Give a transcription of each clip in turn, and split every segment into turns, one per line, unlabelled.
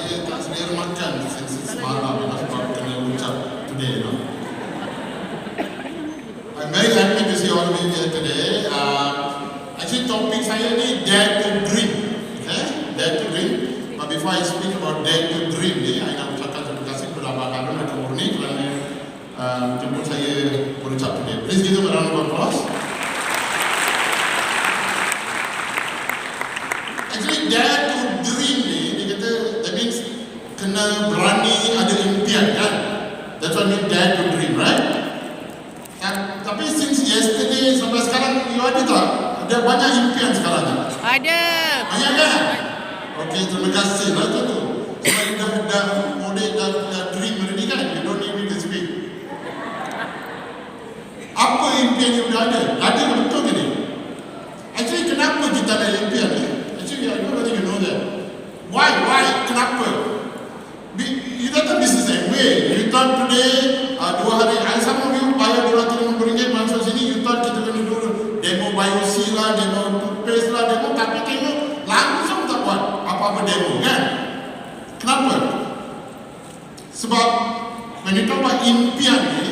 saya tak selera makan semalam sebab kena ucap today. I'm very happy to see all of you here today. Actually, topik saya ni dare to dream. Okay? Dare to dream. But before I speak about dare to dream ni, I nak ucapkan terima kasih kepada Abang Harun dan Kak Murni kerana jemput saya berucap today. Please give them a round of applause. Actually, dare to dream ni, dia kata, that means kena berani ada impian kan? That's what means dare to dream, right? Tapi since yesterday sampai sekarang, you ada tak? Ada banyak impian sekarang tak?
Ada.
Banyak kan? Okey, terima kasih lah tu. Sebab you dah model dah dream already kan? You don't need me to speak. Apa impian you dah ada? Ada betul ke ni? Actually, kenapa kita ada impian ni? Actually, I don't think you know that. Why? Kenapa? You datang bisnes way. You thought today, 2 hari, some of you bayar RM250 masuk sini, you thought kita kena dulu demo BioC lah, demo toothpaste lah, demo, tapi tengok langsung tak buat apa-apa demo kan? Kenapa? Sebab when you talk about impian ni,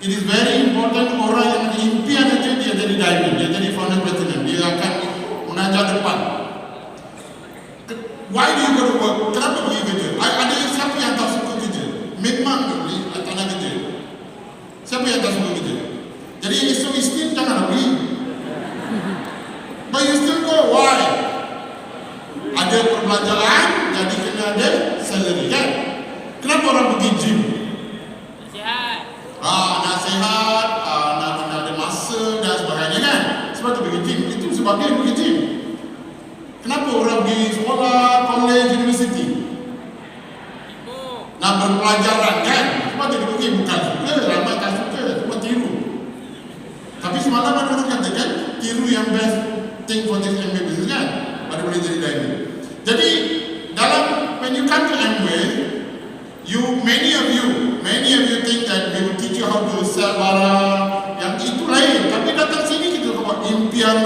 it is very important orang yang ada impian aja dia jadi diamond, dia jadi founder platinum, dia akan menajak depan. Why do you go to work? Kenapa pergi kerja? Ada siapa yang tak suka kerja? Memang tak nak kerja. Siapa yang tak suka kerja? Jadi esok Isnin jangan pergi. But you still go. Why? Ada perbelanjaan, jadi kena ada salary kan? Kenapa orang pergi gym?
Nasihat.
Nak sihat, nak ada masa dan sebagainya kan? Sebab tu pergi gym. Itu sebabnya pergi gym. Kenapa orang pergi sekolah, college, university? Nak berpelajaran kan? Sebab tu dia pergi, bukan suka, ramai tak suka, cuma tiru. Tapi semalam ada orang katakan, tiru yang best thing for this MBA business kan? Pada boleh jadi diamond. Jadi, dalam, when you come to MBA, many of you think that we will teach you how to sell barang, yang itu lain. Tapi datang sini kita buat impian.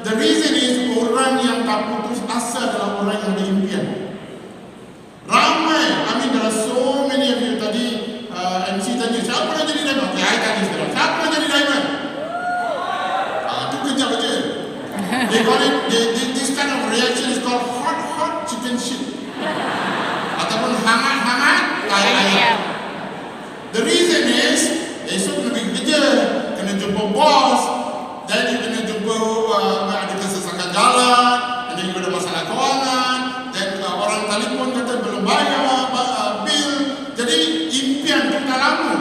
The reason is orang yang tak putus asa adalah orang yang ada impian. Ramai, there are so many of you tadi MC tanya, siapa nak jadi diamond? Okay, I tanya sekarang, siapa nak jadi diamond? Itu kejap aja. They call it, this kind of reaction is called hot chicken shit. Ataupun hangat tai ayam. The reason is, esok kena pergi kerja, kena jumpa bos, dan you kena jumpa ada kesesakan jalan, dan you ada masalah kewangan, dan orang telefon kata belum bayar bil. Jadi impian kita lama.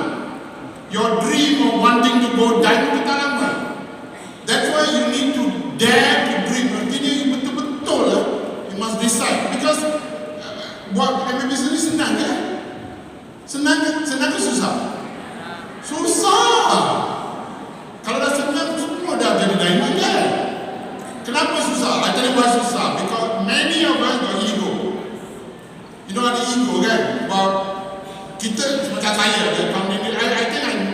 Your dream of wanting to go diamond kita lama. That's why you need to dare to dream. Artinya you betul-betul lah, you must decide. Because buat MBA business ni senang kan? Senang ke susah? Susah. Kalau dah senang, semua dah jadi diamond kan? Kenapa susah? I tell you why susah. Because many of us got ego. You know ada ego kan? About kita, macam saya, I think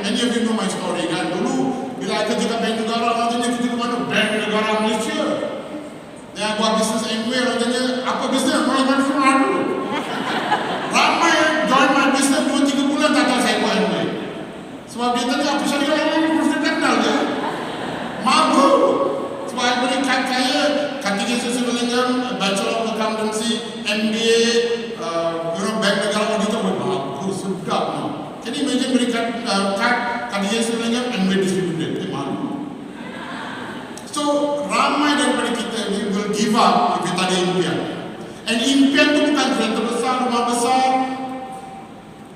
many of you know my story kan? Dulu, bila I kerja kat bank negara, orang tanya kerja ke mana? Bank negara Malaysia. Dan buat bisnes MBA, orang tanya, apa bisnes? Orang tanya semua dulu. Ramai yang join my business 2-3 bulan tak tahu saya buat MBA. Sebab dia tanya, apa syarikat yang ini mesti kenal ke? Mabu. Sebab I berikan saya K3 Sosialism, Bachelor of Accountancy, MBA, bank negara auditor. Bagus, sedap no. Can you imagine berikan kad K3 Sosialism, MBA distributed? Malu. So, ramai daripada kita ni will give up if kita ada impian. And impian tu bukan kereta besar, rumah besar.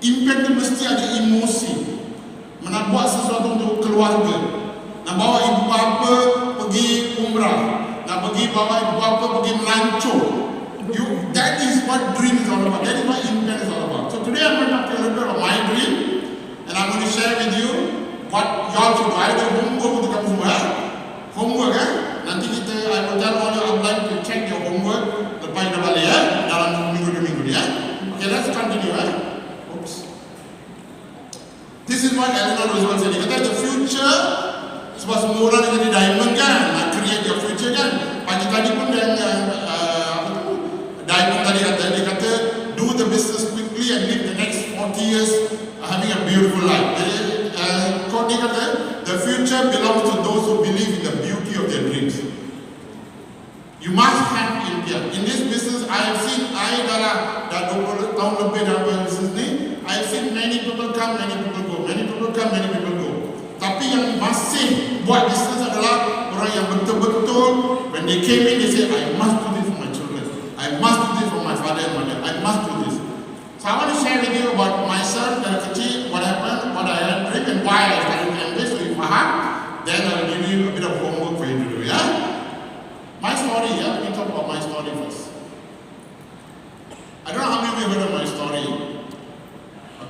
Impian tu mesti ada emosi. Nak buat sesuatu untuk keluarga. Nak bawa ibu bapa pergi umrah. Nak bawa ibu bapa pergi melancong. That is what dream is all about. That is what impian is all about. So today I'm going to talk to you a little bit about my dream. And I'm going to share with you what y'all should do. I ada homework untuk kamu semua. Homework kan? Nanti I will tell all your upline to check your homework. Lepas dah balik dalam minggu-minggu ni Okay, let's continue Oops. This is what Eleanor Roosevelt said. Dia kata the future, sebab semua orang jadi diamond kan, nak create your future kan. Pagi tadi pun dan You must have impian. In this business, I have seen, I dah 20 tahun lebih dalam business ni, I have seen many people come, many people go. Many people come, many people go. Tapi yang masih buat business adalah orang yang betul-betul, when they came in, they say, I must do this for my children. I must do this for my father and mother. I must do this. So I want to share with you about myself, dari kecil, what happened, what I had dream, and why I started doing this. So you faham, then I'll give you a bit of homework for you to do, yeah? My story, yeah? Let me talk about my story first. I don't know how many of you heard of my story.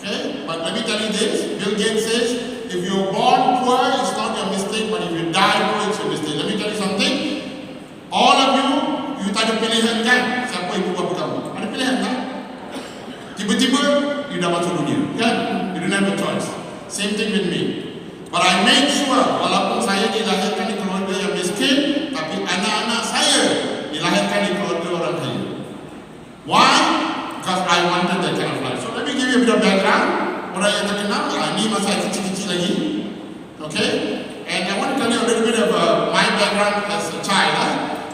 Okay? But let me tell you this. Bill Gates says, if you're born poor, it's not your mistake, but if you die poor, it's your mistake. Let me tell you something. All of you tak ada pilihan kan? Siapa ibu bapa kamu? Ada pilihan kan? Tiba-tiba, you dah masuk dunia. Kan? You don't have a choice. Same thing with me. But I made sure, walaupun saya dilahirkan di keluarga yang miskin, tapi anak-anak saya dilahirkan di keluarga orang kaya. Why? Because I wanted that kind of life. So let me give you a bit of background. Orang yang terkenal, ini masa kecil-kecil lagi. Okay? And I want to tell you a little bit of my background as a child.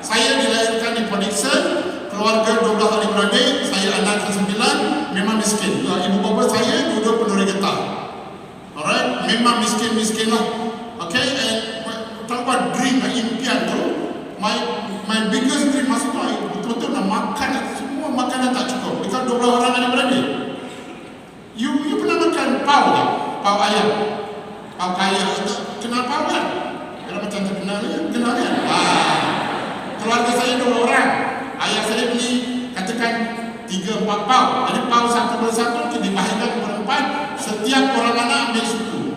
Saya dilahirkan di Port Dickson, keluarga 12 adik-beradik, saya anak ke-9, memang miskin. Ibu bapa saya duduk penuri getah. Alright, memang miskin lah. Okay, and talk about dream, impian tu. My biggest dream masa tu, betul-betul nak makan, semua makanan tak cukup. Dekat 12 orang ada beradik. You pernah makan pau tak? Pau ayam, pau kaya. Kenal pau kan? Kalau macam terkenal ni, kenal kan? Keluarga saya 2 orang. Ayah saya beli, katakan 3-4 pau. Jadi pau satu persatu dibahagikan berempat. Setiap orang anak ambil suku.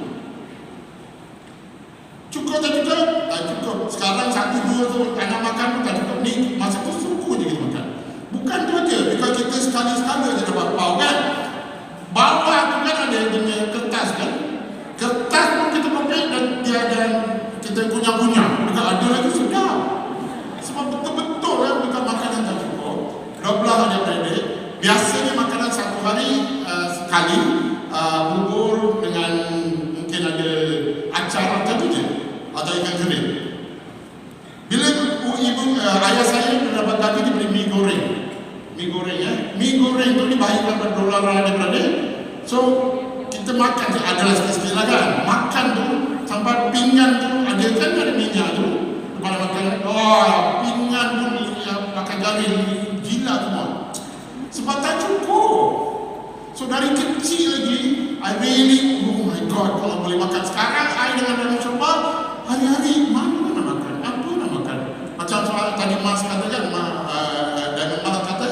Cukup tak cukup? Tak cukup. Sekarang 1-2 tu anak makan pun tak cukup. Ni masa tu suku je kita makan. Bukan tu aja. Because kita sekali-sekala je dapat pau kan. Bawah tu kan ada jenis kertas kan. Kertas pun kita pakai dan dia ada kita kunyah-kunyah. Dekat ada lagi sedap. Sebab betul-betul lah bukan makanan tak cukup. 12 adik-beradik. Biasanya makanan satu hari sekali. Bubur dengan mungkin ada acar macam je atau ikan kering. Bila ayah saya dapat gaji dia beli mi goreng ya. Mi goreng tu dibahagikan pada $2 adik-beradik. So kita makan adalah sikit-sikit lah kan. Makan tu sampai pinggan tu ada kan ada minyak tu lepas makan. Pinggan pun makan jari gila semua. Sebab tak cukup. So dari kecil lagi, I really, oh my God, kalau boleh makan sekarang, I dengan dalam coba hari-hari mana nak makan, apa nak makan. Macam tadi Mas kata kan, dan Mas kata,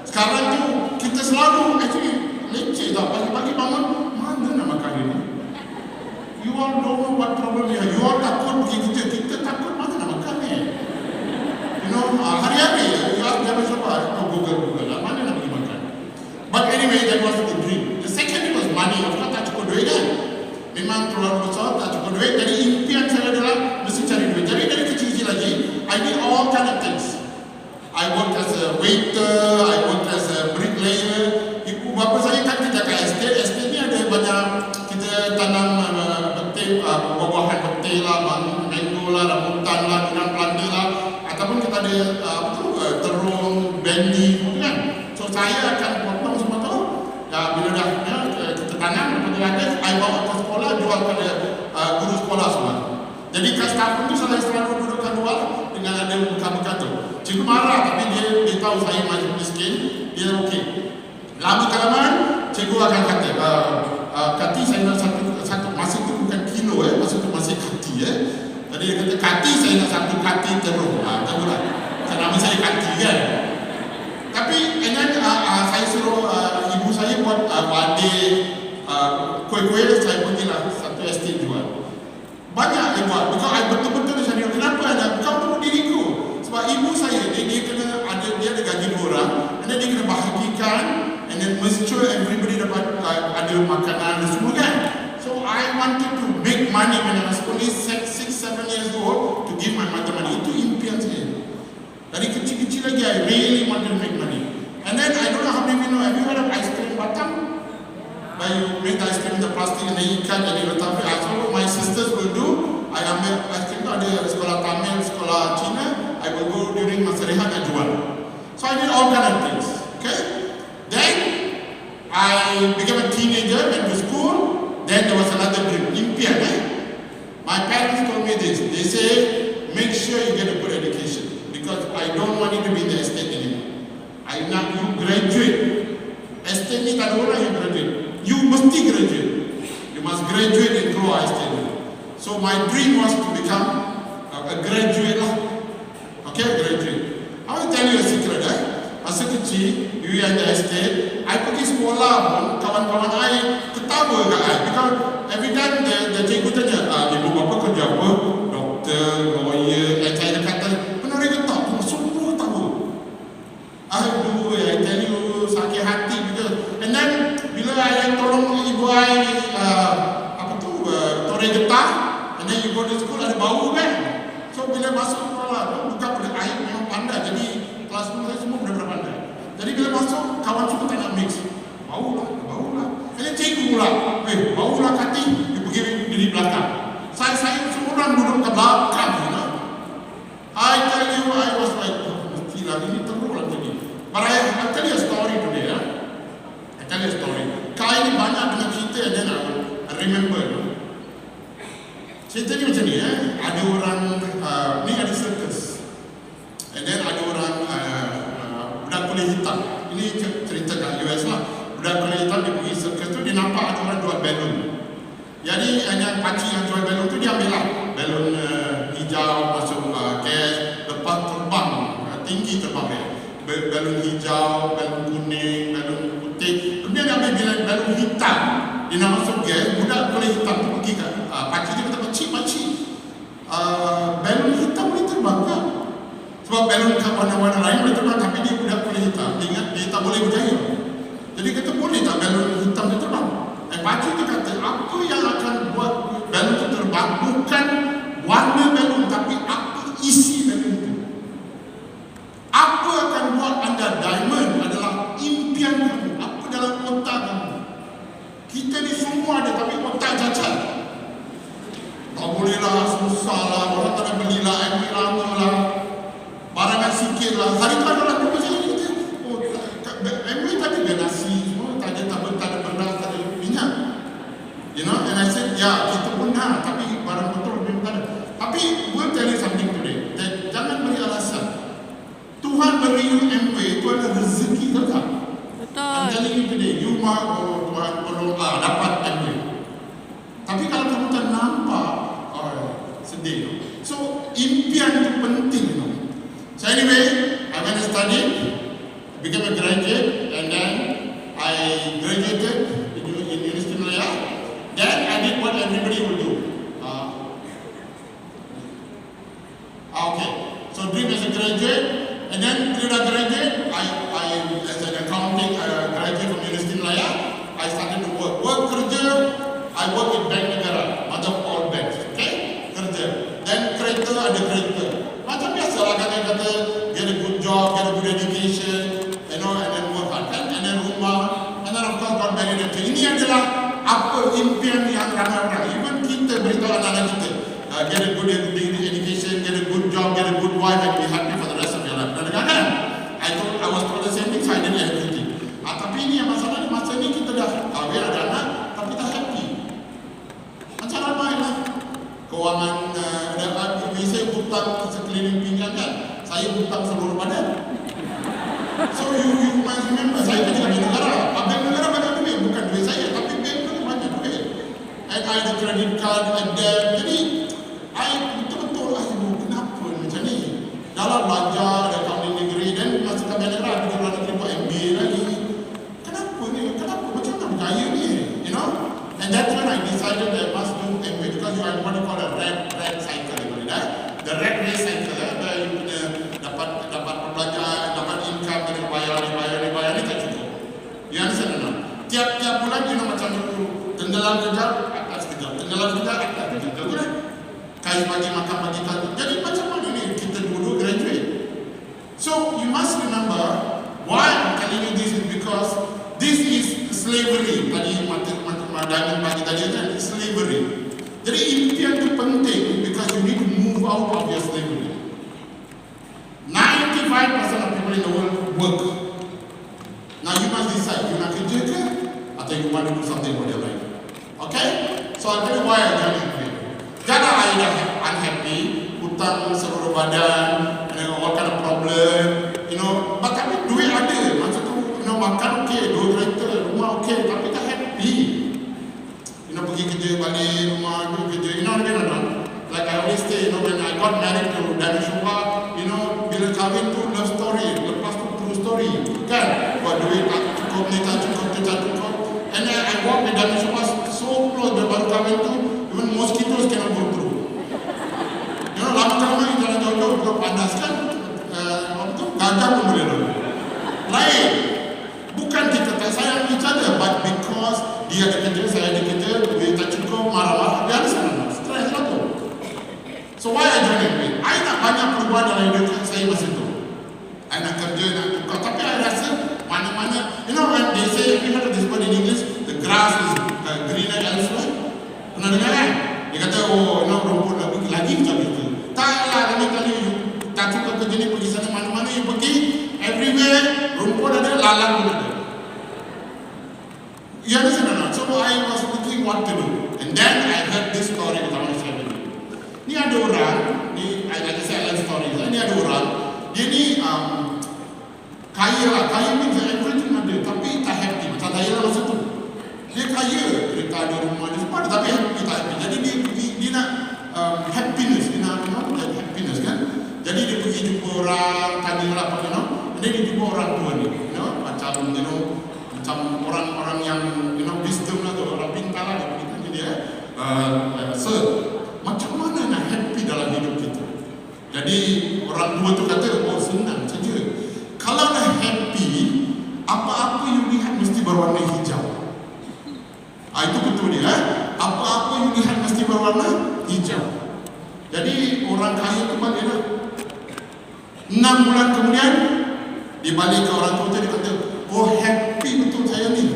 sekarang tu kita selalu, actually leceh tau, pagi-pagi bangun, mana nak makan ini. You all don't know what problem you have. You all takut pergi kerja, kita takut mana nak makan ni. You know, hari-hari, you all jangan coba, Google, mana nak pergi makan. But anyway, that was the dream. The second was money. Of course, tak cukup duit kan. Memang keluarga besar tak cukup duit. Jadi impian saya adalah mesti cari duit. Jadi dari kecil-kecil lagi, I did all kind of things. I worked as a waiter, I worked as a bricklayer. Ibu bapa saya kan kerja kat estate. Estate ni ada banyak, kita tanam betul, buah-buahan betul lah, mango lah, rambutan lah, pinang pelanda lah. Ataupun kita ada terung, bendi, kan. So saya akan potong semua tu. Bila dah kita tanam, lepas tu ada, I bawa ke sekolah, jual pada guru sekolah semua. Jadi kat staff tu saya selalu duduk kat luar dengan ada buka-buka tu. Cikgu marah tapi dia tahu saya masih miskin, dia okey. Lama kelamaan, cikgu akan kata, kati saya nak satu masa tu bukan kilo masa tu masih kati Jadi dia kata, kati saya nak satu kati terung. Tahu tak? Nama saya kati kan. Tapi saya suruh ibu saya buat adik kuih-kuih, saya pergilah satu estate jual. Banyak dia buat. Because I betul-betul dia cakap, kenapa kau tunggu diriku? Sebab ibu saya dia kena dia ada gaji 2 orang, and then dia kena bahagikan, and then make sure everybody dapat ada makanan dan semua kan. So I wanted to make money when I was only 6-7 years old to give my mother money. Itu impian saya. Dari kecil-kecil lagi, I really wanted to make money. And then, I don't know how many of you know, have you heard of ice cream Batam? Where you make ice cream in the plastic and then you cut and you letak. So, what my sisters will do, I ambil ice cream tu, ada sekolah Tamil, sekolah Cina, I will go during masa rehat dan jual. So I did all kind of things. Okay. Then I became a teenager, went to school. Then there was another dream, impian. My parents told me this. They say, make sure you get a good education because I don't want you to be in the estate anymore. I nak you graduate. Estate ni tak ada orang yang graduate. You mesti graduate. You must graduate and keluar estate ni. So my dream was to become a graduate lah. Okay, graduate. I will tell you a secret. Masa kecil, you yang the estate, I pergi sekolah pun, kawan-kawan I ketawa kat I. Because every time the cikgu tanya, ibu bapa kerja apa? Doktor, lawyer, saya kata, benar ke tak? Semua tahu. Aduh, I tell you, sakit hati because. And then, bila I tolong ibu I, tore getah, and then you go to school, ada bau kan? So, bila masuk sekolah, bukan pada I memang pandai. Jadi, kelas saya semua benar-benar pandai. Jadi bila masuk, kawan semua tak nak mix. Bau lah. Jadi cikgu pula, bau lah kati, dia pergi diri belakang. Saya semua orang duduk ke belakang, you know. I tell you, I was like, mestilah, ini teruk lah jadi. But I'll tell you a story today, I tell you a story. Kali ini banyak dengan cerita, and then I remember, cerita ni macam ni, ada orang, ni ada circus. And then ada orang budak kulit hitam. Ini cerita kat US lah. Budak kulit hitam dia pergi circus tu, dia nampak ada orang jual balon. Jadi yang pakcik yang jual balon tu dia ambil lah balon hijau masuk cash, lepas terbang tinggi terbang dia. Balon hijau, balon kuning, balon putih. Kemudian dia ambil balon hitam, dia nak masuk gas. Budak kulit hitam tu pergi kat pakcik dia kata, pakcik, balon hitam ni terbang kan? Sebab balon warna-warna lain boleh terbang, tapi dia budak kulit hitam. Dia ingat dia tak boleh berjaya. Jadi kata, boleh tak balon hitam dia terbang? Pakcik tu kata, apa yang akan buat balon itu terbang bukan warna balon, tapi apa isi balon itu. Apa akan buat anda diamond adalah impian kamu. Apa dalam otak kamu. Kita ni semua ada, tapi otak cacat. Tak boleh lah, susah lah, orang tak nak beli lah, ambil lama lah. Barangan sikit lah. Hari tu ada orang jumpa saya kata, MW tadi ada nasi semua, tak ada beras, tak ada minyak. You know, and I said, ya, kita pun dah, tapi barang betul memang tak ada. Tapi, we'll tell you something today. Jangan beri alasan. Tuhan beri you MW, itu adalah rezeki tetap.
Betul.
I'm telling you today, you mah, Tuhan berdoa, dapat MW. Tapi kalau kamu tak nampak, sedih. So, impian itu penting, you know. So anyway, I went to study, became a graduate, and then I graduated in University Malaya. Then I did what everybody would do. Okay, so dream as a graduate, and then after I graduate, I as an accounting graduate from University Malaya, I started to work. Kerja, I work in Bank Negara, mother of all banks, okay? Kerja. Then kereta, ada kereta. Macam biasa lah kata get a good job, get a good education, you know, and then work hard, and then rumah, and then of course got married. Ini adalah apa impian yang ramai orang. Even kita beritahu anak-anak kita, get a good education, get a good job, get a good wife, and be happy for the rest of your life. Kadang-kadang, I was told the same thing, so I didn't have everything. Tapi ini yang masalah ni, masa ni kita dah kahwin ada anak, tapi tak happy. Macam ramai lah. Kewangan saya hutang sekeliling pinggang kan, saya hutang seluruh badan. So you must remember, saya kerja di negara. Bank negara banyak duit, bukan duit saya, tapi bank tu banyak duit. And I ada credit card, and debt. Jadi, I betul-betul lah ibu, kenapa macam ni? Dalam belajar, ada accounting degree, dan masuk ke bank negara, pergi luar negeri buat MBA lagi. Kenapa ni? Kenapa? Macam mana berjaya ni? You know? And that's when I decided that I must do MBA, because you are what you call a red cycle. The red race cycle, you punya dapat perbelanjaan, dapat income, kena bayar ni tak cukup. You understand or not? Tiap bulan you know macam itu, tenggelam kejap, atas kejap, tenggelam kejap, atas kejap, kan? Kain pagi makan pagi tadi. Jadi macam mana ni kita dulu graduate? So you must remember why I'm telling you this is because this is slavery. Tadi Diamond pagi tadi kan slavery. Jadi impian itu penting because you need to move out of your slavery. people in the world work. Now you must decide, you nak kerja ke atau you want to do something for your life. Okay? So I tell you why I joined it. Jangan I dah unhappy, hutang seluruh badan, all kind of problem, but tapi duit ada, macam tu, makan okey, 2 kereta, rumah okey, tapi tak happy. Pergi kerja balik rumah, pergi kerja, what I mean? Like I always say, when I got married to Daniel Shoba, bila kahwin tu love story, lepas tu true story, kan? Buat duit tak cukup, ni tak cukup, tu tak cukup. And then I walk with Daniel Shoba so close, bila baru kahwin tu, even mosquitoes cannot go through. Lama-lama you jalan jauh-jauh, bukan panas kan? Gajah pun boleh lalu. Lain. Bukan kita tak sayang each other, but because dia ada kerja, saya ada kerja, duit tak cukup, marah-marah, biasa sana, stres lah tu. So why I join it? I nak banyak perubahan dalam hidup saya masa tu. I nak kerja, nak tukar, tapi I rasa mana-mana, when they say, have you heard of this word in English? The grass is greener elsewhere. Pernah dengar kan? Dia kata, rumput lagi macam itu. Taklah, kali you tak suka kerja ni, pergi sana mana-mana, you pergi, everywhere, rumput ada, lalang pun ada. You understand or not? So I was thinking what to do. And then I heard this story with our family. Ni ada orang, ni like I said, I love stories. Ni ada orang, dia ni kaya lah, kaya means everything ada, tapi tak happy. Macam saya lah masa tu. Dia kaya, kereta ada, rumah ada, semua ada, tapi happy tak happy. Jadi dia nak happiness, dia nak happiness kan. Jadi dia pergi jumpa orang, tanya lah apa, and then dia jumpa orang tua ni, macam orang-orang yang wisdom lah tu, orang pintar lah, dia pergi tanya dia, sir, macam mana nak happy dalam hidup kita? Jadi orang tua tu kata, senang saja. Kalau nak happy, apa-apa you lihat mesti berwarna hijau. Itu betul dia, apa-apa you lihat mesti berwarna hijau. Jadi orang kaya tu balik lah. 6 bulan kemudian, dia balik ke orang tua tu, dia kata, happy betul saya ni.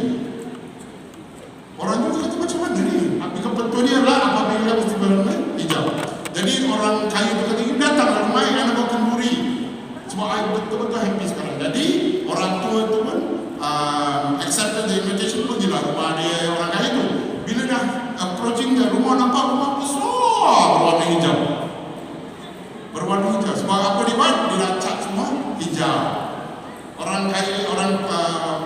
Orang tu kata macam mana ni? Betul dia lah apabila mesti berwarna hijau. Jadi orang kaya tu kata, datanglah rumah yang nak kenduri. Sebab I betul-betul happy sekarang. Jadi orang tua tu pun accepted the invitation, pergilah rumah dia, orang kaya tu. Bila dah approaching ke rumah, nampak rumah besar berwarna hijau. Berwarna hijau. Sebab apa dia buat? Dia dah cat semua hijau. Orang kaya, orang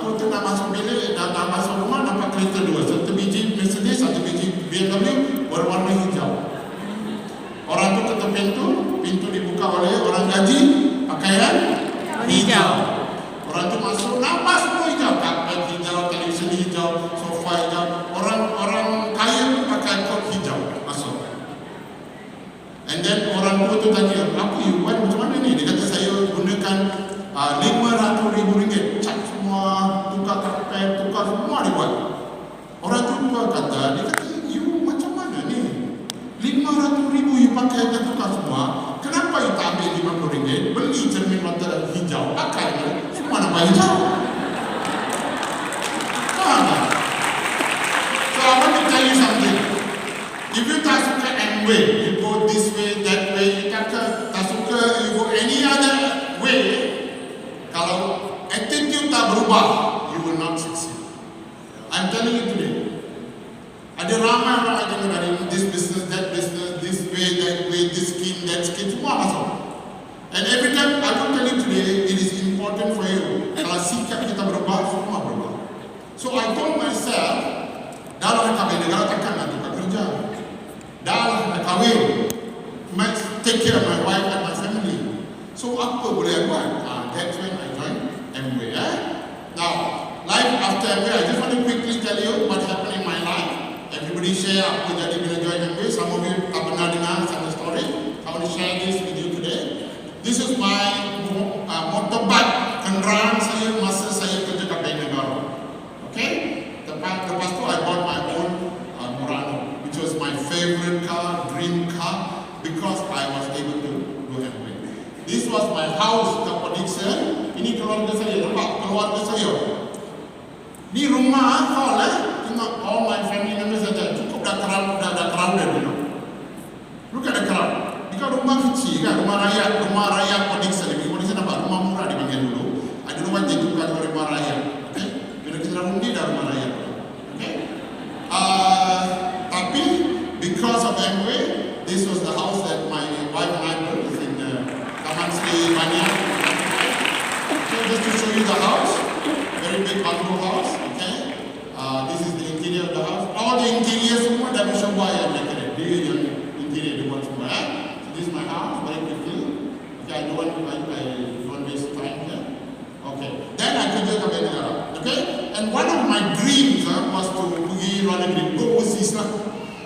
tua tu nak masuk bilik, nak masuk rumah, nampak kereta 2. Satu biji Mercedes, satu biji BMW berwarna hijau. Orang tu ketuk pintu dibuka oleh orang gaji, pakaian hijau. Orang tu masuk, nampak semua hijau, kapet hijau, televisyen hijau, sofa hijau. Orang kaya tu pakai kot hijau masuk. And then orang tua tu tanya, apa you buat macam mana ni? Dia kata, saya gunakan RM500,000, cat semua, tukar karpet, tukar semua dia buat. Orang tua kata, dia kata, you macam mana ni? RM500,000 you pakai dan tukar semua, kenapa you tak ambil RM50, beli cermin mata hijau, pakai ni, semua nampak hijau. So I want to tell you something. If you tak suka Amway, you go this way, that way, you tak suka, you go any other way, kalau attitude tak berubah, you will not succeed. I'm telling you today. Ada ramai orang yang dengar dari this business, that business, this way, that way, this scheme, that scheme, semua masuk. And every time I will tell you today, it is important for you. Kalau sikap kita berubah, semua berubah. So I told myself, dah lah nak kahwin, negara takkan nak tukar kerja. Dah lah nak kahwin, must take care of my wife and my family. So apa boleh I buat? That's when I joined Amway. Now, life after Amway, I just want to quickly tell you what happened in my life. Everybody share apa jadi bila join Amway. Some of you tak pernah dengar some story. I want to share this with you today. This is my motorbike, kenderaan saya masa saya kerja kat Bank Negara. Okay? Lepas tu I bought my own Murano, which was my favorite car, dream car, because I was able to do Amway. This was my house kat Podixon. Ini keluarga saya, nampak keluarga saya. Ni rumah hall tengok all my family members saja. Cukup dah crowded, you know. Look at the crowd. Ini kan rumah kecil kan, rumah rakyat Podixon. Podixon apa? Rumah murah dipanggil dulu. just to show you the house, very big bungalow house. Okay, this is the interior of the house. All the interior semua dah bersyukur yang decorate. Dia yang interior dia buat semua. So this is my house, very quickly. Okay, I don't waste time here. Okay, then I kerja ke Benegara. Okay, and one of my dreams was to pergi luar negeri, go overseas lah.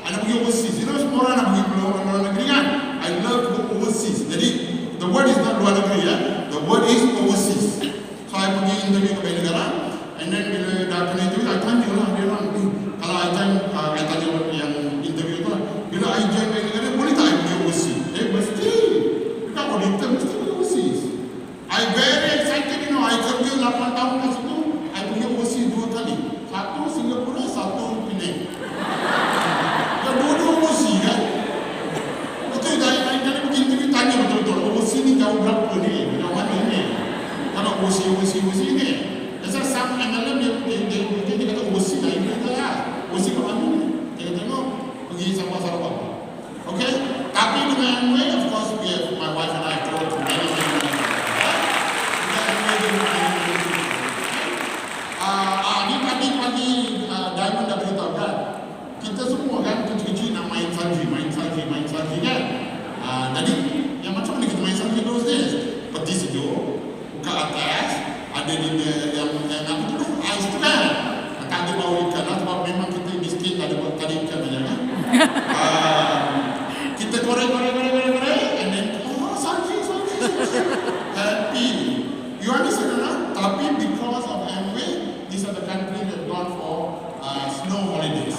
Anak pergi overseas. You know, semua orang nak pergi luar negeri kan? I love to go overseas. Jadi, the word is not luar negeri ya. The word is overseas. So, I pergi interview ke Benegara. And then, bila dah kena interview, I tanya lah dia orang. Kalau I tanya yang interview tu lah. Bila I join Benegara, boleh tak I pergi overseas? Mesti. Dekat auditor, mesti pergi overseas. I very excited, you know. I kerja 8 tahun kat situ. I pergi overseas 2 kali. Satu Singapura, satu Penang. Dua-dua overseas kan? Betul, dari pergi interview tanya betul-betul. Overseas ni jauh berapa ni? Jauh mana ni? Kalau overseas ni. Biasa some MLM dia kata overseas lah. Ini kata lah. Overseas kat mana ni? Kita tengok pergi Sabah Sarawak. Okay? Tapi dengan Amway, of course, we have my wife and I travel to many things. Ni pagi-pagi Diamond dah beritahu kan? Kita semua kan kecil-kecil nak main salji kan. Jadi yang macam mana kita main salji those days? Peti sejuk, buka atas, ada di yang apa tu ais tu kan. Tak ada bau ikan lah sebab memang kita miskin, tak ada bau kari ikan banyak kan. Kita goreng and then salji. Happy. You understand lah? Tapi because of Amway, these are the countries that gone for snow holidays.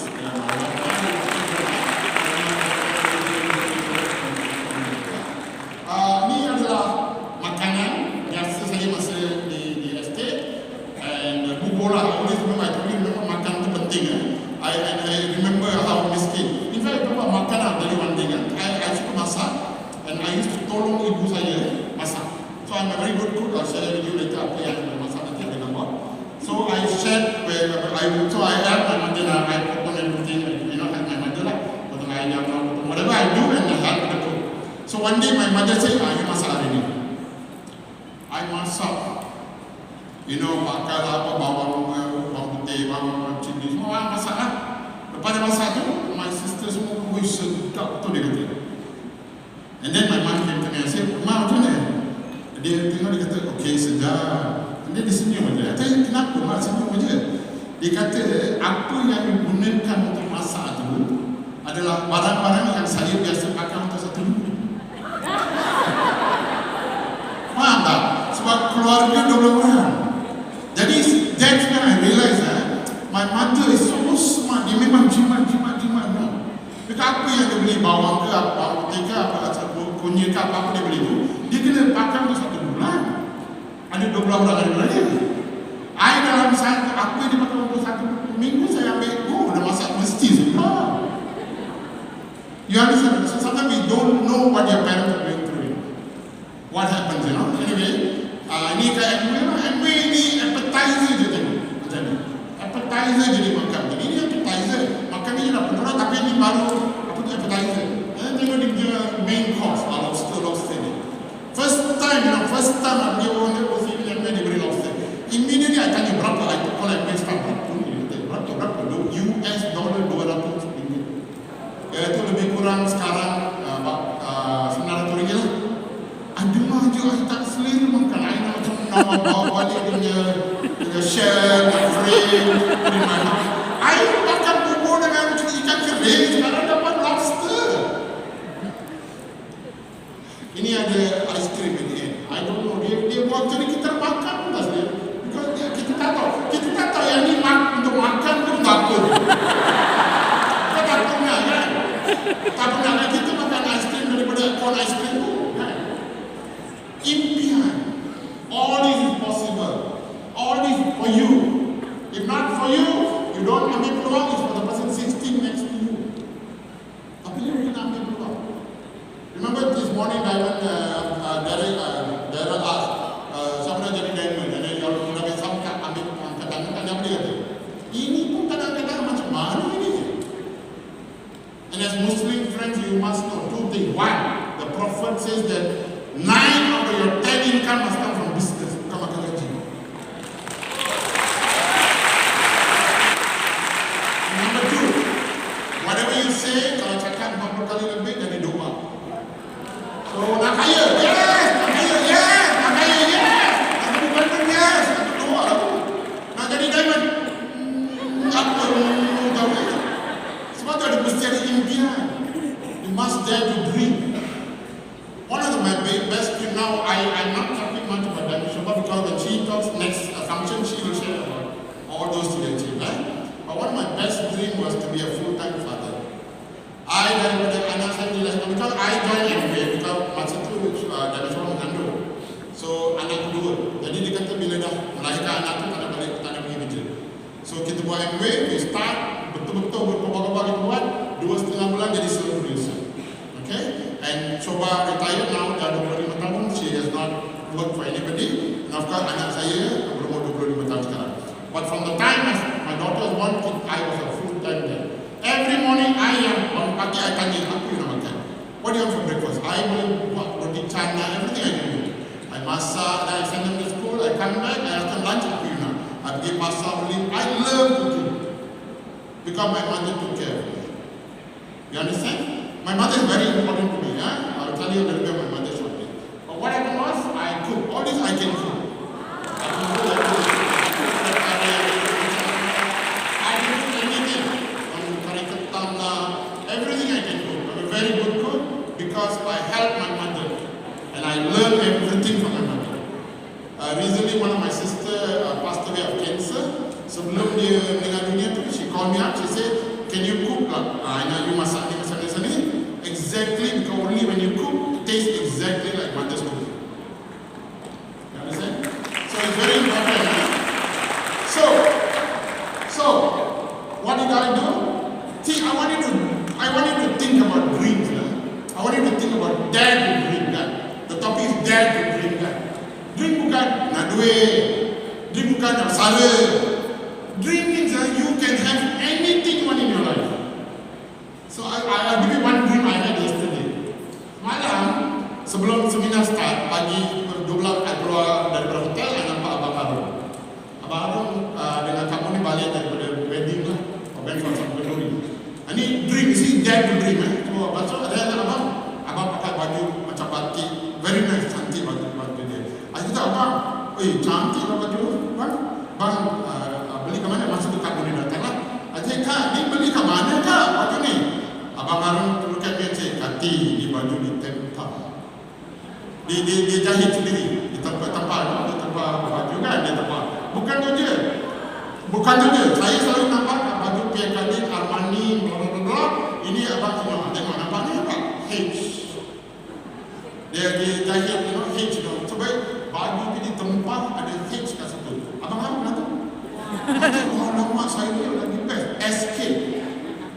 Ni adalah makanan biasa saya masa di estate and bubur lah. Always remember, I told you makan tu penting kan. I remember how miskin. In fact, I makan lah dari one thing kan. I suka masak and I used to tolong ibu saya masak. So I'm a very good cook. I'll share with you later apa yang masak nanti ada nama. So I shared I help my mother lah. I put on everything, you know, help my mother lah. Potong ayam lah, whatever I do and I help the cook. So one day my mother said, you masak hari ni. I masak. You know, bakar lah, apa, bawang putih, bawang cili, semua masak lah. Lepas dia masak tu, my sister semua, sedap betul dia kata. And then my mom came to me and said, Ma, macam mana? Dia tengok, dia kata, okay, sedap. Dia senyum aja. Tanya kenapa mak senyum aja? Dia kata apa yang digunakan untuk masak tu adalah barang-barang yang saya biasa pakai untuk satu minggu. Faham tak? Sebab keluarga 12 orang. Jadi that's when I realize my mother is so smart. Dia memang jimat. Dia apa yang dia beli bawang ke apa, bawang putih ke apa, kunyit ke apa dia beli tu, dia kena pakai untuk satu bulan. Ada 12 orang ada berada. I dalam satu, apa dia pakai untuk satu minggu, saya ambil, dah masak mesti sudah. You understand? So sometimes we don't know what your parents are going through. What happens, you know? Anyway, ini kayak Amway ni appetizer je tengok. Macam ni. Appetizer je dia makan. Jadi ini appetizer. Makan ni je dah penuh, tapi ini baru, apa tu appetizer. Tengok dia punya main course, lobster ni. First time dia orang dia beri lobster. Immediately I tanya berapa, I took all Amway stuff. Berapa? US dollar 200 ringgit. Itu lebih kurang sekarang 900 ringgit lah. Ada mah je I tak selera makan. I nak macam nama bawa balik dia shell, frame, beri mana. I makan bubur dengan ikan kering, sekarang dapat lobster. Ini ada ice cream ini. I don't know. Dia buat jadi kita makan pun tak sebenarnya. Because kita tak tahu yang ni untuk makan pun tak apa. Kita tak pernah kan? Tak pernah kita makan ice cream daripada cone ice cream tu kan? Impian. All this is possible. All this for you. If not for you, you don't ambil peluang, it's for the person 16 next to you. Tapi you kena ambil peluang. Remember this morning Daryl asked, siapa nak jadi diamond? Dan kalau sudah besar ambil angkat-angkat, apa dia kata? Ini pun kadang-kadang macam mana ini? And as Muslim friends, you must know two things. One, the Prophet says that 9 out of your 10 income must come from business, bukan makan gaji. she talks next function, she will share about all those things she achieved. But one of my best dream was to be a full-time father. I daripada anak saya dilahirkan, because I joined MBA, because masa tu dari seorang mengandung. So anak kedua. Jadi dia kata bila dah melahirkan anak tu tak nak balik, tak nak pergi kerja. So kita buat MBA, we start betul-betul berkobar-kobar kita buat 2,5 bulan jadi solo producer. Okay? And Shoba retired now, dah 25 tahun, she has not worked for anybody. And of course anak saya berumur 25 tahun sekarang. But from the time my daughter was born, I was a full-time dad. Every morning bangun pagi I tanya, apa you nak makan? What do you want for breakfast? I will buat roti canai, everything I do. I masak, then I send them to school, I come back, and after lunch, apa you nak? I pergi pasar beli. I love cooking. Because my mother took care of me. You understand? My mother is very important to me. I'll tell you a little bit about my mother shortly. But what happened was, I cook. All this I can cook. I can cook. Everything I can cook. I'm a very good cook because I help my mother and I learn everything from my mother. Recently, one of my sister passed away of cancer. Sebelum dia meninggal dunia tu, she called me up. She said, "Can you cook? I know you masak ni, masak ni. Exactly, because only when you cook, it tastes exactly like mother's cooking." You understand? So it's very important. So what did I do? See, I want you to think about dreams. I want you to think about dare to dream. The topic is dare to dream. Dream bukan nak duit. Dream bukan nak salah. Dream means that you can have anything you want in your life. So I'll give you one dream I had yesterday. Malam sebelum seminar start, pagi 12 I keluar daripada hotel, I nampak Abang Harun. Abang Harun dengan kamu ni balik daripada wedding lah. Band from Kenduri. Ini dream, see dare to dream. So baca ada abang pakai baju macam batik, very nice, cantik baju dia. Aku kata abang, cantik lah baju bang, beli ke mana? Masa tu Kak Budi datang lah. Aku cakap, Kak, ni beli ke mana Kak baju ni? Abang Harun look at me and say, Kati, ni baju di tempat. Dia jahit sendiri. Di tempat baju kan, dia tempat. Bukan tu je. Saya selalu nampak baju Pierre Cardin, Armani, blablabla. Ini abang tengok nampak ni apa? H. Dia jahit, H. Sebab baju ni di tempat ada H kat situ. Abang Harun nak tahu? Lama saya ni lagi best. SK.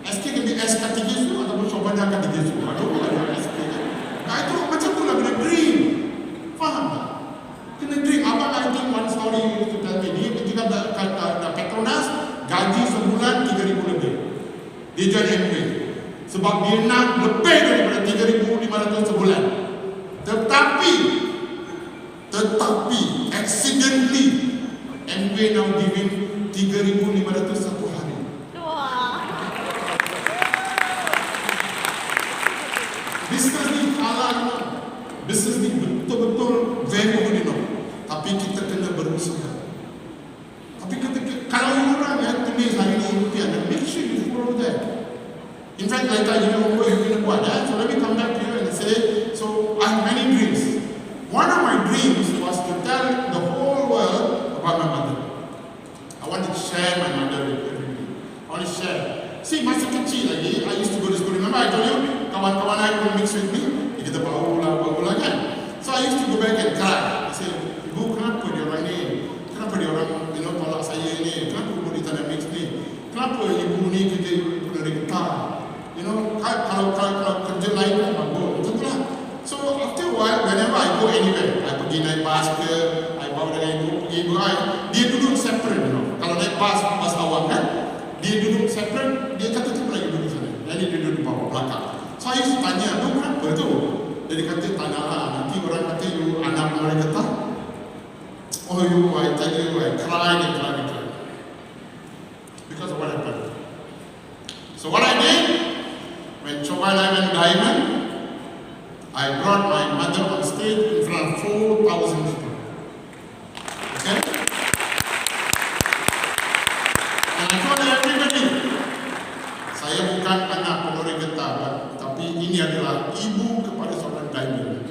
SK kan di S kat 3 su ataupun Shobana kat 3 su. Aduh, ada SK. Itu macam tu lah, kena dream. Faham tak? Kena dream. Abang I think one story to tell me. Dia ketika kat Petronas, gaji sebulan 3,000 lebih. Dia join MBA. Sebab dia nak lebih daripada 3,500 sebulan. Tetapi accidentally MBA now giving 3,500 satu hari. Bisnes ni halal. Bisnes ni betul-betul very good. Tapi kita kena berusaha. Tapi kalau orang tulis hari ni rupiah, make sure you follow that. In fact, later you know what you're going to buat. So let me come back to you and say, so I have many dreams. One of my dreams was to tell the whole world about my mother. I want to share my mother with everybody. I want to share. See, masa kecil lagi, I used to go to school. Remember I told you, kawan-kawan I will mix with me. Kita bau lah kan. So I used to go back and cry. I say, Ibu, kenapa dia orang ni? Kenapa dia orang tolak saya ni? Kenapa ibu di tanah mix ni? Kenapa ibu ni kerja dari getar? Kalau kerja lain kan bagus. Betul lah. So after a while, whenever I go anywhere, I pergi naik bas ke, I bawa dengan ibu, pergi ibu I, dia duduk separate. Kalau naik bas awam kan, dia duduk separate, dia kata tu lagi duduk sana. Jadi dia duduk bawah belakang. So I used to tanya, Abu kenapa tu? Jadi kata tanya lah, nanti orang kata you anak orang kata, oh you, I tell you, I cried and cried and cried. Because of what happened. So what I did, when Shoba and I went diamond, I brought my mother on stage in front of 4,000 people. Okay? And I told everybody, saya bukan anak pengorek getah, tapi ini adalah ibu kepada seorang diamond.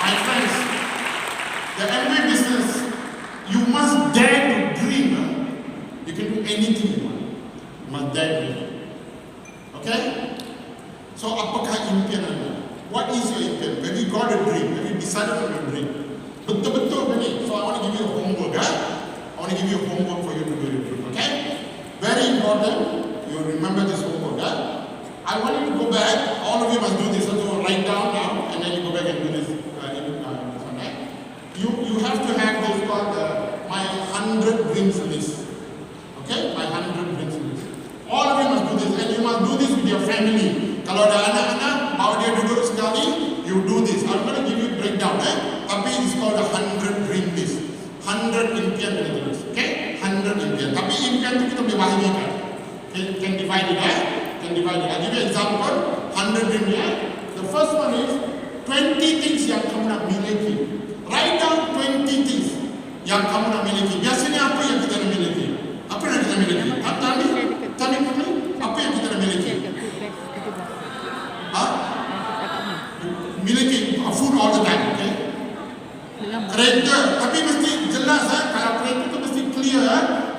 My friends, The Amway business, you must dare to dream. You can do anything you want. You must dare to dream. Okay? So, apakah impian anda? What is your impian? Have you got a dream? Have you decided on a dream? Betul-betul ni. So, I want to give you a homework. I want to give you a homework for you to do your dream. Okay? Very important. You remember this homework. I want you to go back. All of you must do this. So, write down now, and then you go back and do this. You have to have this called my 100 dreams list. Okay? My 100 dreams list. All of you must do this, and you must do this with your family. Kalau ada anak-anak, bawa dia duduk sekali, you do this. I'm going to give you breakdown. Tapi it's called a 100 dream list. 100 impian list. Okay? 100 impian. Tapi impian itu kita boleh bahagikan. Okay? Can divide it. Can divide it. I'll give you an example. 100 dream. The first one is 20 things yang kamu nak miliki. Write down 20 things yang kamu nak miliki. Biasanya apa yang kita nak miliki? Apa yang kita miliki? Tadi apa yang kita nak miliki? Miliki food all the time, okay? Kereta, tapi mesti jelas kalau kereta itu mesti clear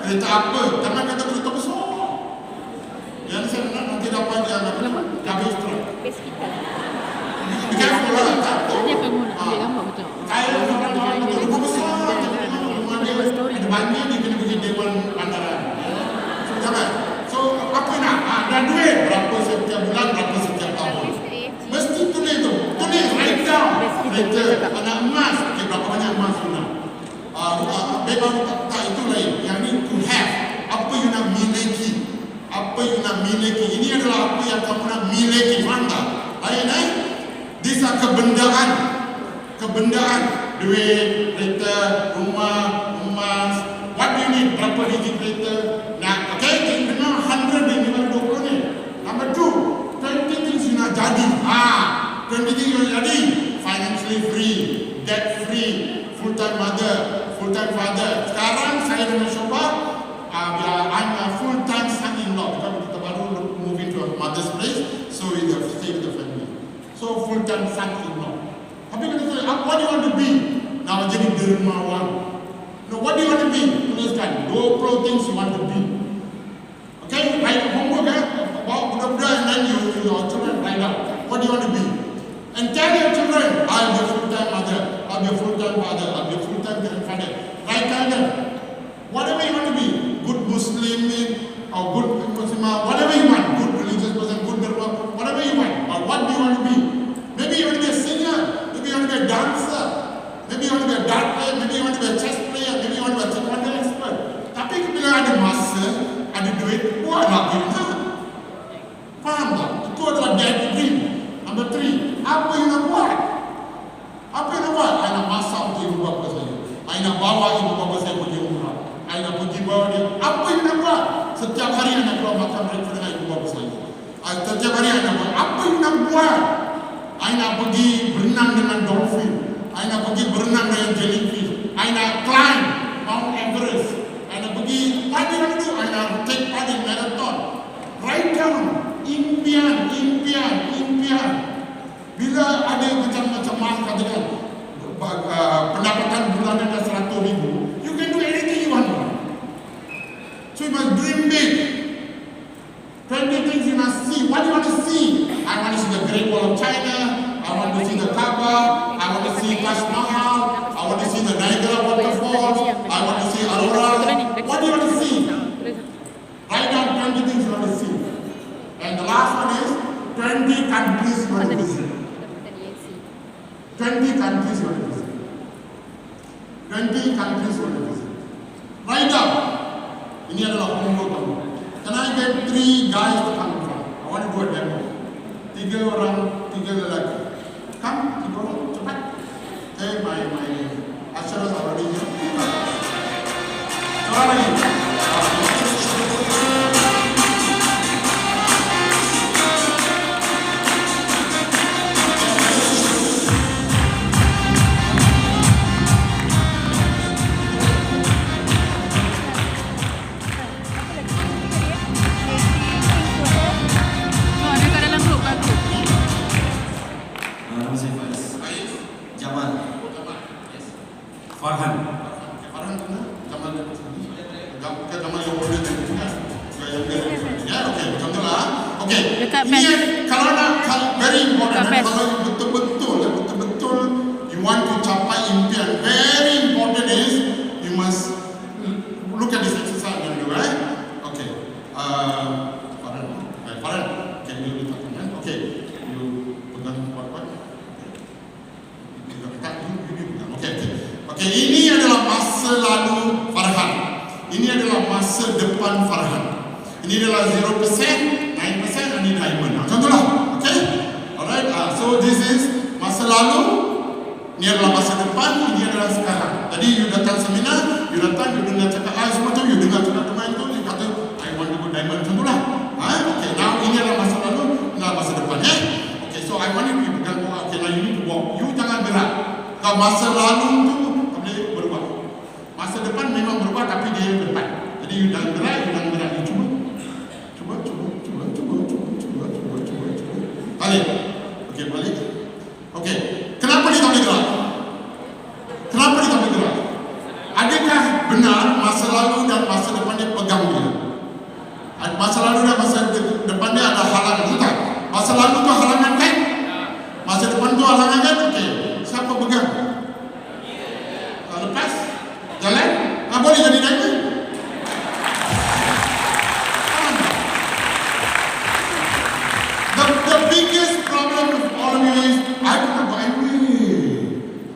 kereta apa? Jangan kata kereta besar. Yang saya nak nanti dapat dia habis terus. Bikin pula tak?
Dia akan ambil gambar betul.
Kaya orang rumah besar, rumah dia ada banyak dia kena pergi Dewan Bandaran. So jangan. So apa nak? Ada duit berapa setiap bulan, berapa setiap tahun. Mesti tulis tu. Tulis, write down. Kereta, anak emas, okay, berapa banyak emas you nak? Memang tak itu lain. Yang ni to have. Apa you nak miliki? Apa you nak miliki? Ini adalah apa yang kamu nak miliki. Faham tak? Lain These are kebendaan. Kebendaan, duit, kereta, rumah, emas. What do you need? Berapa biji kereta? Nah, okay, dengar 100 ni, 20 ni. Number 2, 20 things you nak jadi. 20 things you nak jadi. Financially free, debt free, full-time mother, full-time father. Sekarang saya dengan Shoba, I'm a full-time son-in-law. Because kita baru move into a mother's place, so we have to stay with the family. So full-time son-in-law. Tapi kita tanya, what do you want to be? Nak jadi dermawan. No, what do you want to be? Tuliskan 20 things you want to be. Okay, write homework. About budak-budak, and then your children write out. What do you want to be? And tell your children, I'll be a full-time mother, I'll be a full-time father, I'll be a full-time grandfather. Write down them. Whatever you want to be, good Muslim or good Muslimah, whatever you want, good religious person, good dermawan, whatever you want. Or what do you want to be? Maybe you want to be a singer. Maybe you want to be a dancer. Maybe you want to be a dart player. Maybe you want to be a chess player. Maybe you want to be a taekwondo expert. Tapi bila ada masa, ada duit, buat nak guna. Faham tak? Itu adalah that dream. Number 3, apa yang nak buat? Apa yang nak buat? I nak masak untuk ibu bapa saya. I nak bawa ibu bapa saya pergi umrah. I nak pergi bawa dia. Apa yang nak buat? Setiap hari I nak keluar makan breakfast dengan ibu bapa saya. Setiap hari I nak buat. Apa yang nak buat? I nak pergi berenang dengan dolphin. I nak pergi berenang dengan jellyfish. I nak climb Mount Everest. I nak pergi, what do you want to do? I nak take part in marathon. Write down. Impian. Bila ada macam-macam mas katakan pendapatan bulanan dah 100,000, you can do anything you want. So you must dream big. 20 things you must see. What do you want to see? I want to see the Great Wall of China. I want to see the Kaaba. I want to see Taj Mahal. I want to see the Niagara waterfalls. I want to see Aurora. What do you want to see? Write down 20 things you want to see. And the last one is 20 countries you want to visit. 20 countries you want to visit. 20 countries you want to visit. Write down. Ini adalah homework kamu. Can I get 3 guys to come in front? I want to do a demo. 3 orang, 3 lelaki. Come, 3 orang, cepat. Hey, my ushers are already here. Cepat lagi.
Ada kat dalam grup aku.
Nama saya Faiz. Farhan.
Farhan mana? Zaman zaman yang boleh dengan ya, okey, macam tu lah. Okey.
Dekat
Ini
pen.
kalau very important,
Dekat pen.
kalau betul-betul you want to capai impian, very important is you must look at this exercise and do, right? Okay. Farhan, can you leave that one? Okay. You pegang kuat-kuat. Okay, ini adalah masa lalu Farhan. Ini adalah masa depan Farhan. Ini adalah 0%, 9%, and ini diamond. Contohlah, okay? Alright, so this is masa lalu. Ini adalah masa depan, ini adalah sekarang. Jadi you datang seminar, you dengar cakap semua tu, you dengar cakap teman tu, you kata, I want to go diamond. Contohlah. Okay, now ini adalah masa lalu, ini adalah masa depan, ya? Okay, so I want you to pegang, okay, now you need to walk. You jangan gerak. Kalau masa lalu tu, boleh berubah. Masa depan memang berubah, tapi dia yang depan. Jadi you jangan gerak, you cuba. Balik. Okey, balik. Okey. Kenapa dia tak boleh gerak? Kenapa dia tak boleh gerak? Adakah benar masa lalu dan masa depan dia pegang dia? Masa lalu dan masa depan dia ada halangan, betul? Masa lalu tu halangan kan? Masa depan tu halangan kan? Okey. Siapa pegang? Lepas? Jalan? Boleh jadi diamond? The biggest problem with all of you is I pernah buat MBA.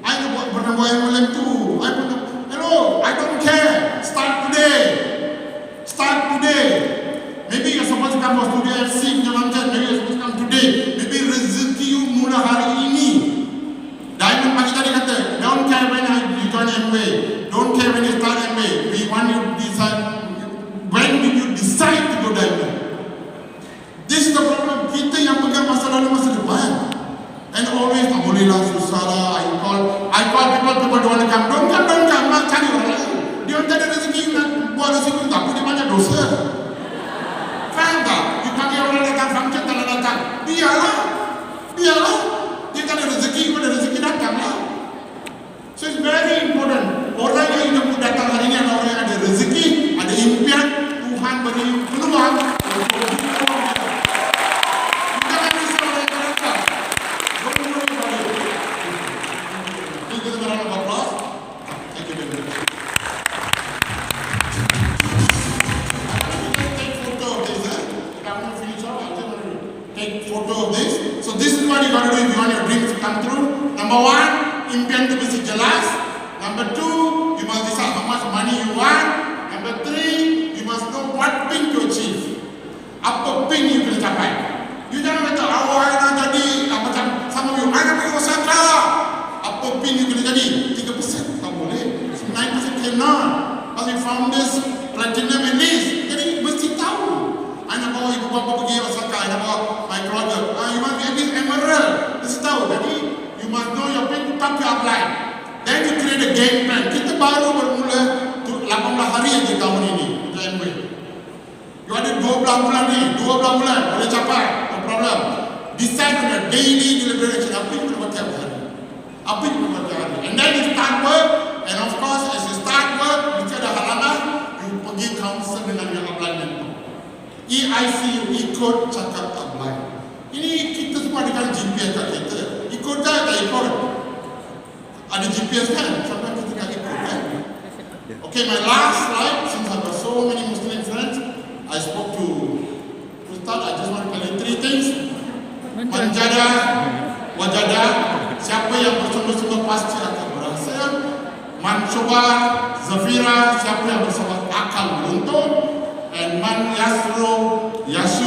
I pernah buat MLM tu. Hello, I don't care. Start today. Maybe you're supposed to come for studio FC punya mantan. Maybe you're supposed to come today. Maybe rezeki you mula hari ini. Diamond pagi tadi kata, don't care when you join MBA. Don't care when you start MBA. We want you to decide. When did you decide to go diamond? This is the problem. Kita yang pegang masa lalu masa depan. And always tak boleh lah, susah lah. I call people don't want to come. Don't come. Nak cari orang lain. Dia tak ada rezeki, nak buat rezeki tak. Dia banyak dosa. Faham tak? You panggil orang datang function tak datang. Biarlah. Dia tak ada rezeki, pun ada rezeki datang lah. So it's very important. Orang yang hidup datang hari ini adalah orang yang ada rezeki, ada impian. Tuhan beri peluang. Take photo of this. So this is what you got to do if you want your dreams to come true. Number one, impian tu mesti jelas. Number two, you must decide how much money you want. Number three, you must know what pin to achieve. Apa pin you boleh capai. You jangan kata, I nak jadi macam sama you, I nak pergi Osaka. Apa pin you boleh jadi? 3% tak boleh. 9% cannot. Because you found this platinum and this. Jadi mesti tahu. I nak bawa ibu bapa pergi Osaka, I nak bawa my keluarga. You must get this emerald. Mesti tahu. Jadi you must know your pin, tapi apply. Then you create a game plan. Kita baru bermula 18 hari aja tahun ini. You ada 12 bulan ni, 12 bulan boleh capai, no problem. Decide on a daily deliberation. Apa yang boleh buat tiap hari? And then you start work. And of course, as you start work, mesti ada halangan. You pergi counsel dengan yang apply itu. EIC, ikut cakap apply. Ini kita semua dengan GPS kat kita. Ikut tak ikut? Ada GPS kan? Sampai kita tak ikut kan? Okay, my last slide. Since I've got so many Muslim friends, I spoke to Ustaz. I just want to tell you 3 things. Manjada, wajada. Siapa yang bersungguh-sungguh pasti akan berhasil. Mancoba, Zafira. Siapa yang bersama akal beruntung. And man yasro, yasro.